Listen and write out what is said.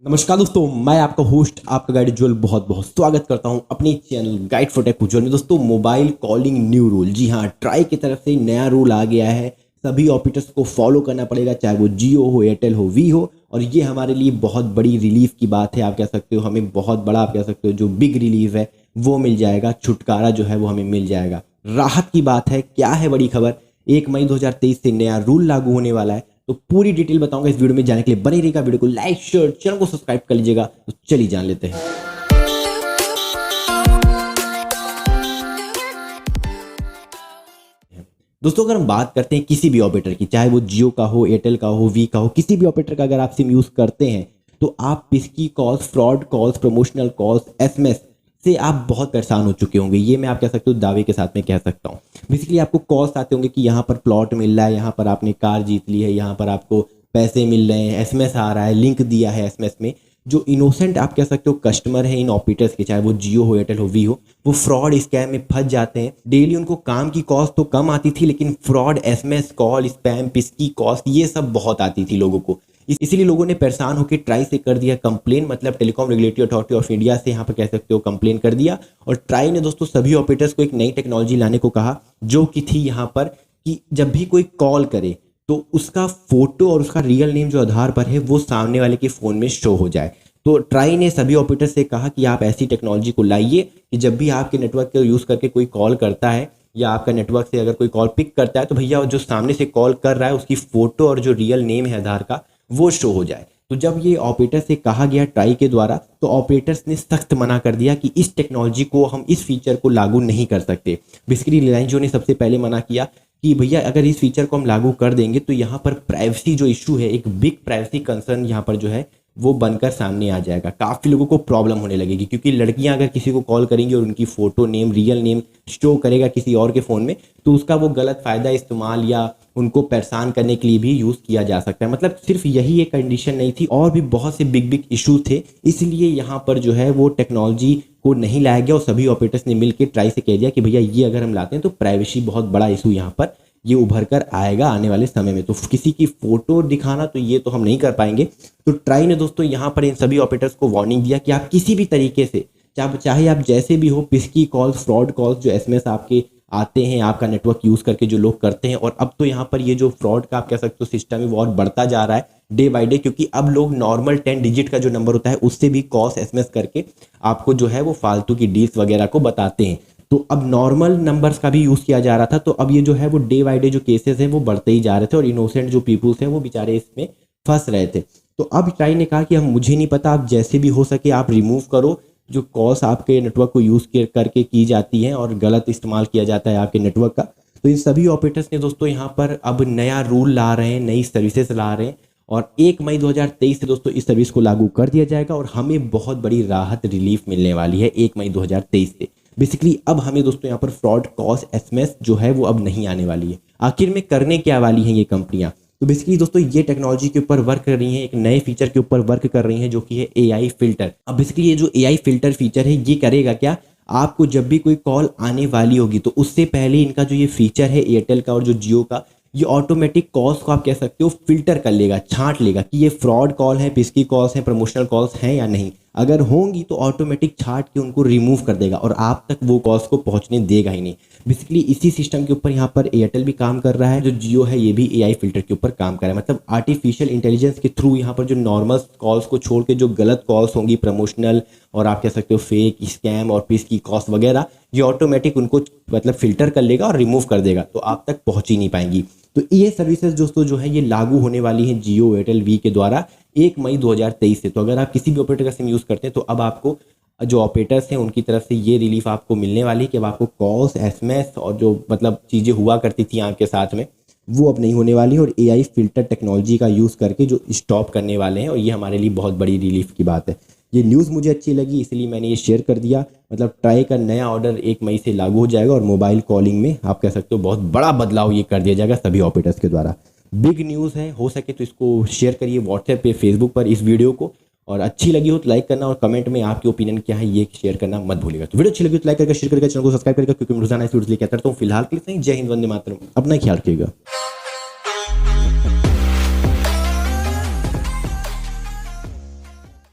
नमस्कार दोस्तों, मैं आपका होस्ट आपका गाइड उज्ज्वल बहुत बहुत स्वागत करता हूं अपने चैनल गाइड फॉर टेक उज्ज्वल में। दोस्तों, मोबाइल कॉलिंग न्यू रूल, जी हां, ट्राई की तरफ से नया रूल आ गया है। सभी ऑपरेटर्स को फॉलो करना पड़ेगा, चाहे वो जियो हो, एयरटेल हो, वी हो। और ये हमारे लिए बहुत बड़ी रिलीफ की बात है। आप कह सकते हो हमें बहुत बड़ा, आप कह सकते हो जो बिग रिलीफ है वो मिल जाएगा, छुटकारा जो है वो हमें मिल जाएगा। राहत की बात है। क्या है बड़ी खबर? 1 मई 2023 से नया रूल लागू होने वाला है। तो पूरी डिटेल बताऊंगा इस वीडियो में। जाने के लिए बने रहिएगा, वीडियो को लाइक शेयर चैनल को सब्सक्राइब कर लीजिएगा। तो चलिए जान लेते हैं। दोस्तों, अगर हम बात करते हैं किसी भी ऑपरेटर की, चाहे वो जियो का हो, एयरटेल का हो, वी का हो, किसी भी ऑपरेटर का अगर आप सिम यूज करते हैं तो आप pesky calls, fraud calls, promotional calls, SMS से आप बहुत परेशान हो चुके होंगे। ये मैं आप कह सकते हो दावे के साथ में कह सकता हूँ। बेसिकली आपको कॉल्स आते होंगे कि यहाँ पर प्लॉट मिल रहा है, यहाँ पर आपने कार जीत ली है, यहाँ पर आपको पैसे मिल रहे हैं, एसएमएस आ रहा है, लिंक दिया है एसएमएस में। जो इनोसेंट आप कह सकते हो कस्टमर है इन ऑपरेटर्स के, चाहे वो जियो हो, एयरटेल हो, वी हो, वो फ्रॉड स्कैम में फंस जाते हैं। डेली उनको काम की कॉस्ट तो कम आती थी, लेकिन fraud, SMS call, spam, pesky cost, ये सब बहुत आती थी लोगों को। इसीलिए लोगों ने परेशान होकर ट्राई से कर दिया कंप्लेन, मतलब telecom regulatory authority of India से यहाँ पर कह सकते हो कंप्लेन कर दिया। और ट्राई ने दोस्तों सभी ऑपरेटर्स को एक नई टेक्नोलॉजी लाने को कहा, जो कि थी यहाँ पर कि जब भी कोई कॉल करे तो उसका फोटो और उसका रियल नेम जो आधार पर है वो सामने वाले के फ़ोन में शो हो जाए। तो ट्राई ने सभी ऑपरेटर से कहा कि आप ऐसी टेक्नोलॉजी को लाइए कि जब भी आपके नेटवर्क का यूज़ करके कोई कॉल करता है या आपका नेटवर्क से अगर कोई कॉल पिक करता है तो भैया जो सामने से कॉल कर रहा है उसकी फ़ोटो और जो रियल नेम है आधार का वो शो हो जाए। तो जब ये ऑपरेटर से कहा गया ट्राई के द्वारा, तो ऑपरेटर्स ने सख्त मना कर दिया कि इस टेक्नोलॉजी को हम, इस फीचर को लागू नहीं कर सकते। बेसिकली रिलायंस जियो ने सबसे पहले मना किया कि भैया अगर इस फीचर को हम लागू कर देंगे तो यहाँ पर प्राइवेसी जो इशू है, एक बिग प्राइवेसी कंसर्न यहाँ पर जो है वो बनकर सामने आ जाएगा। काफ़ी लोगों को प्रॉब्लम होने लगेगी, क्योंकि लड़कियां अगर किसी को कॉल करेंगी और उनकी photo, name, real name show करेगा किसी और के फ़ोन में, तो उसका वो गलत फ़ायदा इस्तेमाल या उनको परेशान करने के लिए भी यूज़ किया जा सकता है। मतलब सिर्फ यही एक कंडीशन नहीं थी, और भी बहुत से बिग बिग इशू थे। इसलिए यहाँ पर जो है वो टेक्नोलॉजी को नहीं लाया गया और सभी ऑपरेटर्स ने मिलकर ट्राई से कह दिया कि भैया ये अगर हम लाते हैं तो प्राइवेसी बहुत बड़ा इशू यहाँ पर ये उभर कर आएगा आने वाले समय में। तो किसी की फोटो दिखाना तो ये तो हम नहीं कर पाएंगे। तो ट्राई ने दोस्तों यहाँ पर इन सभी ऑपरेटर्स को वार्निंग दिया कि आप किसी भी तरीके से, चाहे आप जैसे भी हो, पिस्की कॉल्स, फ्रॉड कॉल्स, जो एसएमएस आपके आते हैं आपका नेटवर्क यूज़ करके जो लोग करते हैं, और अब तो यहाँ पर ये जो फ्रॉड का आप कह सकते हो सिस्टम है वो और बढ़ता जा रहा है डे बाय डे, क्योंकि अब लोग नॉर्मल 10 डिजिट का जो नंबर होता है उससे भी कॉल्स, एसएमएस करके आपको जो है वो फालतू की डील्स वगैरह को बताते हैं। तो अब नॉर्मल नंबर्स का भी यूज़ किया जा रहा था। तो अब ये जो है वो डे बाय डे जो केसेस हैं वो बढ़ते ही जा रहे थे, और इनोसेंट जो पीपुल्स हैं वो बेचारे इसमें फंस रहे थे। तो अब ट्राई ने कहा कि हम, मुझे नहीं पता, आप जैसे भी हो सके आप रिमूव करो जो कॉल्स आपके नेटवर्क को यूज़ करके की जाती हैं और गलत इस्तेमाल किया जाता है आपके नेटवर्क का। तो इन सभी ऑपरेटर्स ने दोस्तों यहाँ पर अब नया रूल ला रहे हैं, नई सर्विसेज ला रहे हैं, और 1 मई 2023 से दोस्तों इस सर्विस को लागू कर दिया जाएगा और हमें बहुत बड़ी राहत, रिलीफ मिलने वाली है 1 मई 2023 से। बेसिकली अब हमें दोस्तों यहाँ पर फ्रॉड कॉल्स, एसएमएस जो है वो अब नहीं आने वाली है। आखिर में करने क्या वाली हैं ये कंपनियां? तो बेसिकली दोस्तों ये टेक्नोलॉजी के ऊपर वर्क कर रही हैं, एक नए फीचर के ऊपर वर्क कर रही हैं जो कि है एआई फिल्टर। अब बेसिकली ये जो एआई फिल्टर फीचर है ये करेगा क्या, आपको जब भी कोई कॉल आने वाली होगी तो उससे पहले इनका जो ये फीचर है एयरटेल का और जो जियो का, ये ऑटोमेटिक कॉल्स को आप कह सकते हो फिल्टर कर लेगा, छांट लेगा कि ये फ्रॉड कॉल है, पिस्की कॉल्स हैं, प्रमोशनल कॉल्स हैं या नहीं। अगर होंगी तो ऑटोमेटिक छांट के उनको रिमूव कर देगा और आप तक वो कॉल्स को पहुंचने देगा ही नहीं। बेसिकली इसी सिस्टम के ऊपर यहाँ पर एयरटेल भी काम कर रहा है, जो जियो है ये भी एआई फिल्टर के ऊपर काम कर रहा है। मतलब आर्टिफिशियल इंटेलिजेंस के थ्रू यहाँ पर जो नॉर्मल कॉल्स को छोड़ के जो गलत कॉल्स होंगी, प्रमोशनल और आप कह सकते हो फेक, स्कैम और पिस्की कॉल्स वगैरह, ये ऑटोमेटिक उनको मतलब फिल्टर कर लेगा और रिमूव कर देगा, तो आप तक पहुँच ही नहीं पाएंगी। तो ये सर्विसेज दोस्तों जो है ये लागू होने वाली हैं जियो, एयरटेल, वी के द्वारा 1 मई 2023 से। तो अगर आप किसी भी ऑपरेटर का सिम यूज़ करते हैं तो अब आपको जो ऑपरेटर्स हैं उनकी तरफ से ये रिलीफ आपको मिलने वाली है कि अब आपको कॉल्स, एसएमएस और जो मतलब चीज़ें हुआ करती थी आपके साथ में वो अब नहीं होने वाली है, और एआई फिल्टर टेक्नोलॉजी का यूज़ करके जो स्टॉप करने वाले हैं, और ये हमारे लिए बहुत बड़ी रिलीफ की बात है। ये न्यूज़ मुझे अच्छी लगी इसलिए मैंने ये शेयर कर दिया। मतलब ट्राई का नया ऑर्डर 1 मई से लागू हो जाएगा और मोबाइल कॉलिंग में आप कह सकते हो बहुत बड़ा बदलाव ये कर दिया जाएगा सभी ऑपरेटर्स के द्वारा। बिग न्यूज़ है, हो सके तो इसको शेयर करिए व्हाट्सएप पे, फेसबुक पर इस वीडियो को, और अच्छी लगी हो तो लाइक करना, और कमेंट में आपकी ओपिनियन क्या है ये शेयर करना मत भूलिएगा। तो वीडियो अच्छी लगी तो लाइक करके शेयर करके चैनल को सब्सक्राइब करके, क्योंकि मैं रोजाना इस वीडियो लेकर आता हूँ। फिलहाल के लिए जय हिंद, वंदे मातरम, अपना ख्याल रखिएगा।